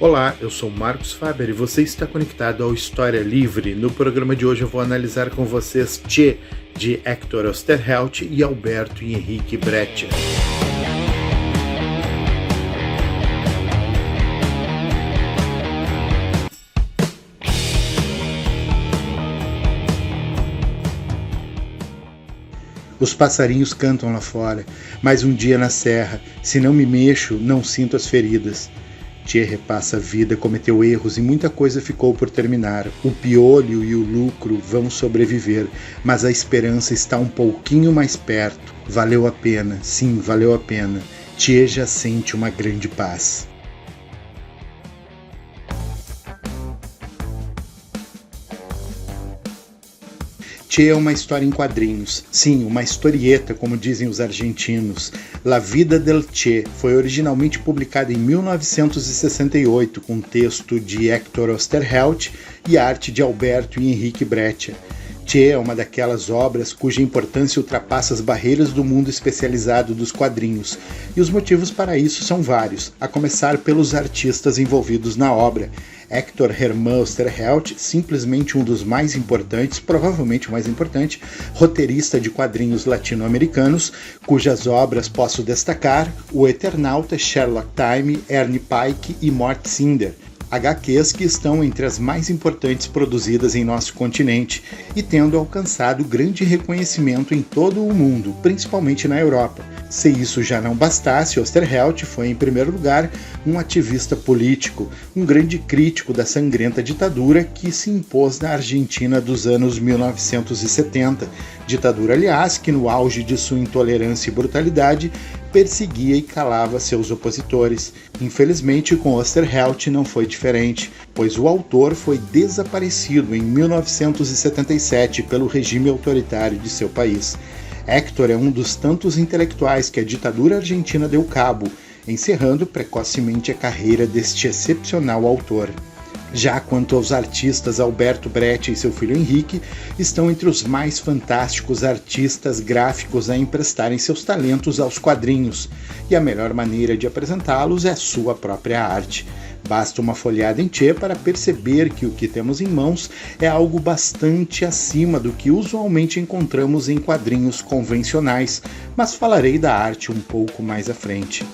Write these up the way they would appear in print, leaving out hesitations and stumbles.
Olá, eu sou Marcos Faber e você está conectado ao História Livre. No programa de hoje eu vou analisar com vocês Che, de Hector Oesterheld e Alberto Henrique Breccia. Os passarinhos cantam lá fora, mais um dia na serra. Se não me mexo, não sinto as feridas. Che repassa a vida, cometeu erros e muita coisa ficou por terminar. O piolho e o lucro vão sobreviver, mas a esperança está um pouquinho mais perto. Valeu a pena, sim, valeu a pena. Che já sente uma grande paz. Che é uma história em quadrinhos. Sim, uma historieta, como dizem os argentinos. La Vida del Che foi originalmente publicada em 1968, com texto de Hector Oesterheld e arte de Alberto e Henrique Breccia. Che é uma daquelas obras cuja importância ultrapassa as barreiras do mundo especializado dos quadrinhos, e os motivos para isso são vários, a começar pelos artistas envolvidos na obra. Hector Hermann Oesterheld, simplesmente um dos mais importantes, provavelmente o mais importante, roteirista de quadrinhos latino-americanos, cujas obras posso destacar O Eternauta, Sherlock Time, Ernie Pike e Mort Cinder. HQs que estão entre as mais importantes produzidas em nosso continente e tendo alcançado grande reconhecimento em todo o mundo, principalmente na Europa. Se isso já não bastasse, Oesterheld foi, em primeiro lugar, um ativista político, um grande crítico da sangrenta ditadura que se impôs na Argentina dos anos 1970, ditadura, aliás, que no auge de sua intolerância e brutalidade perseguia e calava seus opositores. Infelizmente, com Oesterheld não foi diferente, pois o autor foi desaparecido em 1977 pelo regime autoritário de seu país. Hector é um dos tantos intelectuais que a ditadura argentina deu cabo, encerrando precocemente a carreira deste excepcional autor. Já quanto aos artistas, Alberto Breccia e seu filho Henrique estão entre os mais fantásticos artistas gráficos a emprestarem seus talentos aos quadrinhos, e a melhor maneira de apresentá-los é a sua própria arte. Basta uma folheada em Che para perceber que o que temos em mãos é algo bastante acima do que usualmente encontramos em quadrinhos convencionais, mas falarei da arte um pouco mais à frente.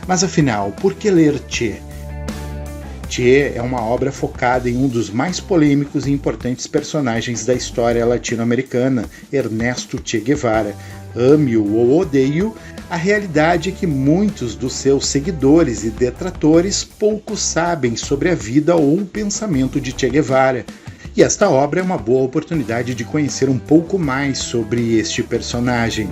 Mas afinal, por que ler Che? Che é uma obra focada em um dos mais polêmicos e importantes personagens da história latino-americana, Ernesto Che Guevara. Ame-o ou odeie-o, a realidade é que muitos dos seus seguidores e detratores pouco sabem sobre a vida ou o pensamento de Che Guevara. E esta obra é uma boa oportunidade de conhecer um pouco mais sobre este personagem.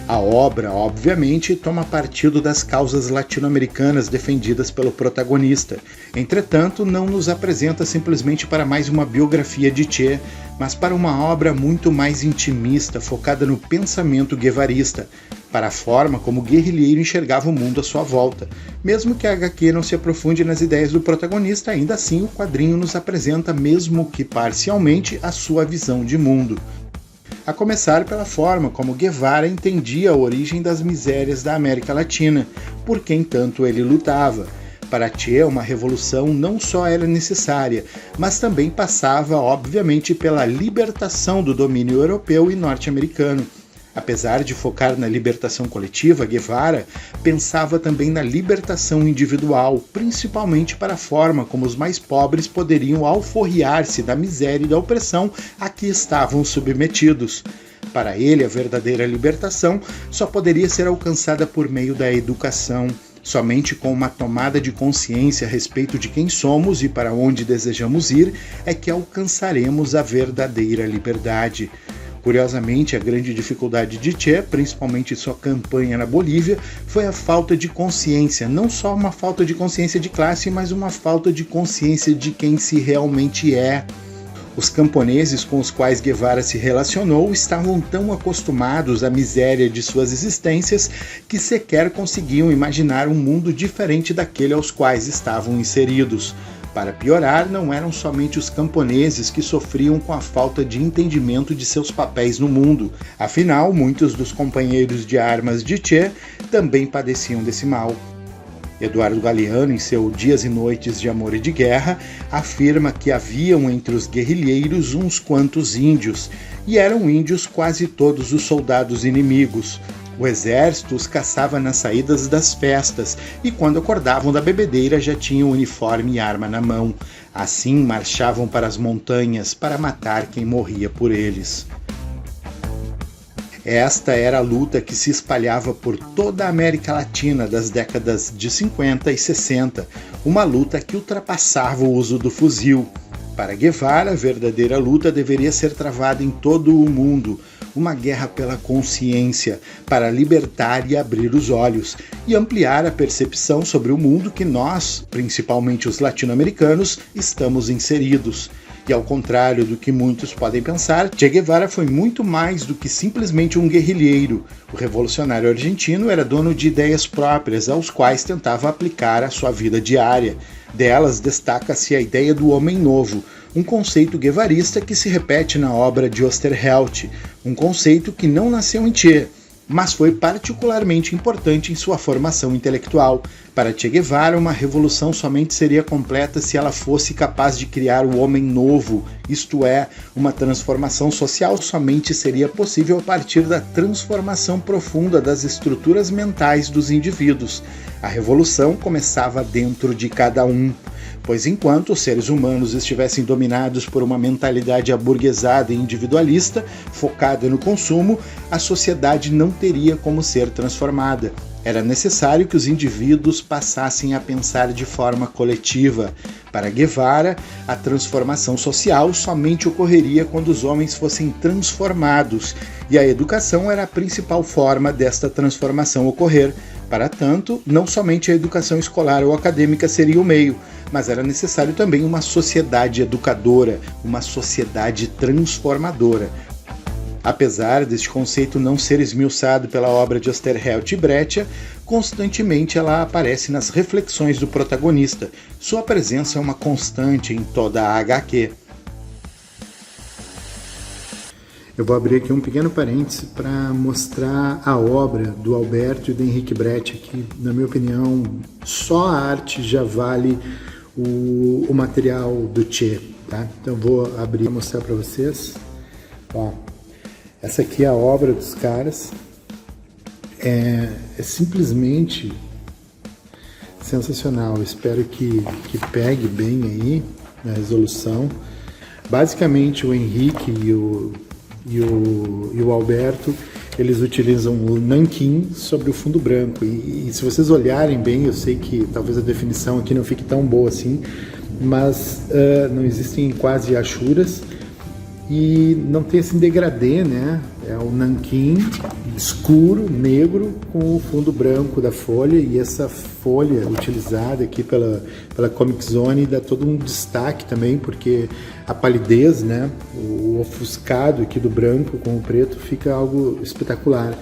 A obra, obviamente, toma partido das causas latino-americanas defendidas pelo protagonista. Entretanto, não nos apresenta simplesmente para mais uma biografia de Che, mas para uma obra muito mais intimista, focada no pensamento guevarista, para a forma como o guerrilheiro enxergava o mundo à sua volta. Mesmo que a HQ não se aprofunde nas ideias do protagonista, ainda assim o quadrinho nos apresenta, mesmo que parcialmente, a sua visão de mundo. A começar pela forma como Guevara entendia a origem das misérias da América Latina, por quem tanto ele lutava. Para Che, uma revolução não só era necessária, mas também passava, obviamente, pela libertação do domínio europeu e norte-americano. Apesar de focar na libertação coletiva, Guevara pensava também na libertação individual, principalmente para a forma como os mais pobres poderiam alforriar-se da miséria e da opressão a que estavam submetidos. Para ele, a verdadeira libertação só poderia ser alcançada por meio da educação. Somente com uma tomada de consciência a respeito de quem somos e para onde desejamos ir é que alcançaremos a verdadeira liberdade. Curiosamente, a grande dificuldade de Che, principalmente sua campanha na Bolívia, foi a falta de consciência, não só uma falta de consciência de classe, mas uma falta de consciência de quem se realmente é. Os camponeses com os quais Guevara se relacionou estavam tão acostumados à miséria de suas existências que sequer conseguiam imaginar um mundo diferente daquele aos quais estavam inseridos. Para piorar, não eram somente os camponeses que sofriam com a falta de entendimento de seus papéis no mundo. Afinal, muitos dos companheiros de armas de Che também padeciam desse mal. Eduardo Galeano, em seu Dias e Noites de Amor e de Guerra, afirma que haviam entre os guerrilheiros uns quantos índios, e eram índios quase todos os soldados inimigos. O exército os caçava nas saídas das festas e, quando acordavam da bebedeira, já tinham uniforme e arma na mão. Assim, marchavam para as montanhas para matar quem morria por eles. Esta era a luta que se espalhava por toda a América Latina das décadas de 50 e 60, uma luta que ultrapassava o uso do fuzil. Para Guevara, a verdadeira luta deveria ser travada em todo o mundo, uma guerra pela consciência, para libertar e abrir os olhos, e ampliar a percepção sobre o mundo que nós, principalmente os latino-americanos, estamos inseridos. E ao contrário do que muitos podem pensar, Che Guevara foi muito mais do que simplesmente um guerrilheiro. O revolucionário argentino era dono de ideias próprias, aos quais tentava aplicar a sua vida diária. Delas destaca-se a ideia do homem novo, um conceito guevarista que se repete na obra de Oesterheld, um conceito que não nasceu em Che, mas foi particularmente importante em sua formação intelectual. Para Che Guevara, uma revolução somente seria completa se ela fosse capaz de criar o homem novo, isto é, uma transformação social somente seria possível a partir da transformação profunda das estruturas mentais dos indivíduos. A revolução começava dentro de cada um, pois enquanto os seres humanos estivessem dominados por uma mentalidade aburguesada e individualista, focada no consumo, a sociedade não teria como ser transformada. Era necessário que os indivíduos passassem a pensar de forma coletiva. Para Guevara, a transformação social somente ocorreria quando os homens fossem transformados, e a educação era a principal forma desta transformação ocorrer. Para tanto, não somente a educação escolar ou acadêmica seria o meio, mas era necessário também uma sociedade educadora, uma sociedade transformadora. Apesar deste conceito não ser esmiuçado pela obra de Oesterheld e Brecht, constantemente ela aparece nas reflexões do protagonista. Sua presença é uma constante em toda a HQ. Eu vou abrir aqui um pequeno parêntese para mostrar a obra do Alberto e do Henrique Brecht, que, na minha opinião, só a arte já vale o material do Che, tá? Então eu vou abrir e mostrar para vocês. Ó, essa aqui é a obra dos caras, é simplesmente sensacional. Espero que pegue bem aí na resolução. Basicamente o Henrique e o Alberto, eles utilizam o nanquim sobre o fundo branco, e se vocês olharem bem, eu sei que talvez a definição aqui não fique tão boa assim, mas não existem quase achuras e não tem esse degradê, né? É o nanquim escuro, negro, com o fundo branco da folha, e essa folha utilizada aqui pela Comic Zone dá todo um destaque também, porque a palidez, né? O ofuscado aqui do branco com o preto fica algo espetacular.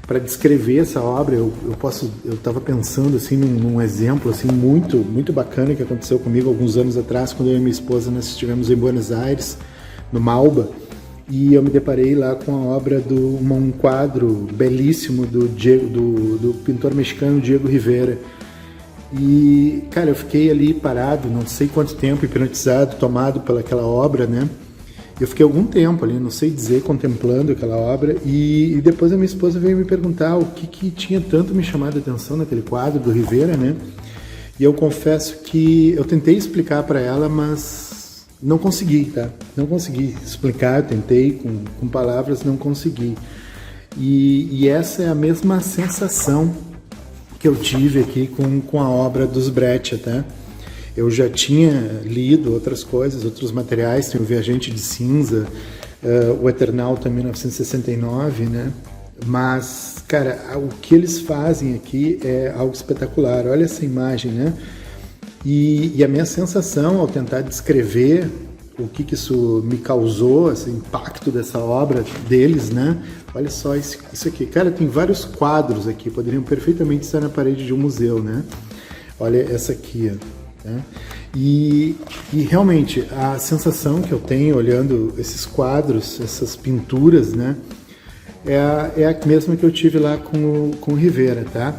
Para descrever essa obra, eu estava pensando assim num exemplo assim muito bacana que aconteceu comigo alguns anos atrás, quando eu e minha esposa nós estivemos em Buenos Aires, no Malba, e eu me deparei lá com a obra um quadro belíssimo do pintor mexicano Diego Rivera. E, cara, eu fiquei ali parado, não sei quanto tempo, hipnotizado, tomado pelaquela obra, né? Eu fiquei algum tempo ali, não sei dizer, contemplando aquela obra, e depois a minha esposa veio me perguntar o que tinha tanto me chamado a atenção naquele quadro do Rivera, né? E eu confesso que eu tentei explicar para ela, mas não consegui, tá? Não consegui explicar, eu tentei com palavras, não consegui. E essa é a mesma sensação que eu tive aqui com a obra dos Brecht, tá? Eu já tinha lido outras coisas, outros materiais, tem o Viajante de Cinza, o Eternauta 1969, né? Mas, cara, o que eles fazem aqui é algo espetacular. Olha essa imagem, né? E a minha sensação ao tentar descrever o que isso me causou, esse impacto dessa obra deles, né? Olha só isso aqui. Cara, tem vários quadros aqui, poderiam perfeitamente estar na parede de um museu, né? Olha essa aqui, ó, né? E realmente a sensação que eu tenho olhando esses quadros, essas pinturas, né? É a mesma que eu tive lá com o Rivera, tá?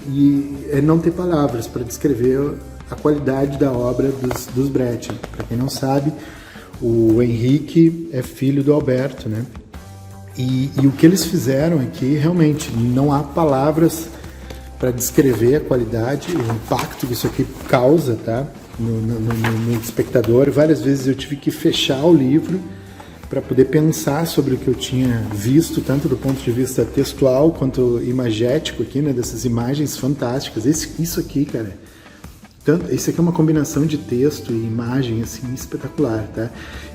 e é não ter palavras para descrever a qualidade da obra dos Brecht. Para quem não sabe, o Henrique é filho do Alberto, né? E o que eles fizeram aqui, realmente, não há palavras para descrever a qualidade, o impacto que isso aqui causa, tá? No espectador. Várias vezes eu tive que fechar o livro para poder pensar sobre o que eu tinha visto, tanto do ponto de vista textual quanto imagético aqui, né? Dessas imagens fantásticas. Isso aqui, cara, isso aqui é uma combinação de texto e imagem assim espetacular, tá?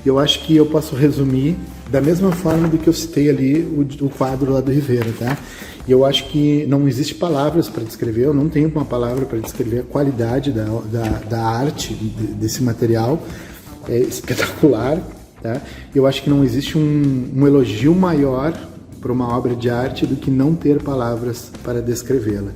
E eu acho que eu posso resumir da mesma forma do que eu citei ali o quadro lá do Rivera, tá? E eu acho que não existe palavras para descrever, eu não tenho uma palavra para descrever a qualidade da arte desse material, é espetacular, tá? Eu acho que não existe um elogio maior para uma obra de arte do que não ter palavras para descrevê-la.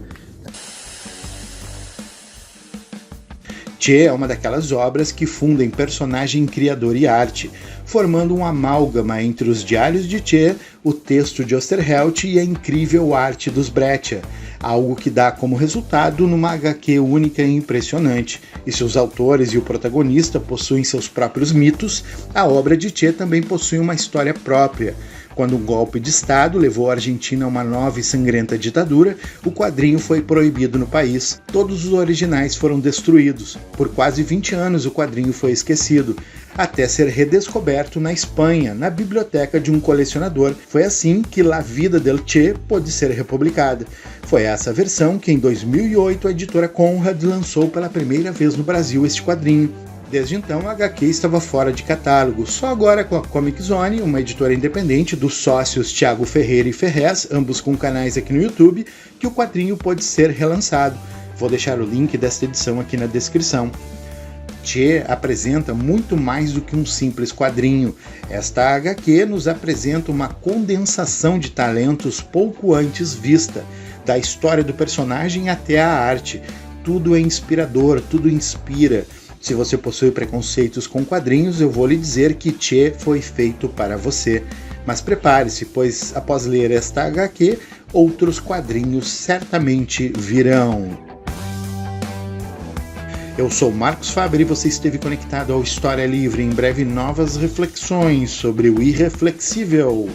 Tchê é uma daquelas obras que fundem personagem, criador e arte, formando um amálgama entre os diários de Tchê, o texto de Osterheld e a incrível arte dos Brecht, algo que dá como resultado numa HQ única e impressionante. E seus autores e o protagonista possuem seus próprios mitos, a obra de Tchê também possui uma história própria. Quando um golpe de Estado levou a Argentina a uma nova e sangrenta ditadura, o quadrinho foi proibido no país. Todos os originais foram destruídos. Por quase 20 anos o quadrinho foi esquecido, até ser redescoberto na Espanha, na biblioteca de um colecionador. Foi assim que La Vida del Che pôde ser republicada. Foi essa versão que em 2008 a editora Conrad lançou pela primeira vez no Brasil este quadrinho. Desde então, a HQ estava fora de catálogo, só agora com a Comic Zone, uma editora independente dos sócios Thiago Ferreira e Ferrez, ambos com canais aqui no YouTube, que o quadrinho pode ser relançado. Vou deixar o link desta edição aqui na descrição. Tchê apresenta muito mais do que um simples quadrinho. Esta HQ nos apresenta uma condensação de talentos pouco antes vista, da história do personagem até a arte. Tudo é inspirador, tudo inspira. Se você possui preconceitos com quadrinhos, eu vou lhe dizer que Tchê foi feito para você. Mas prepare-se, pois após ler esta HQ, outros quadrinhos certamente virão. Eu sou Marcos Faber e você esteve conectado ao História Livre. Em breve, novas reflexões sobre o irreflexível.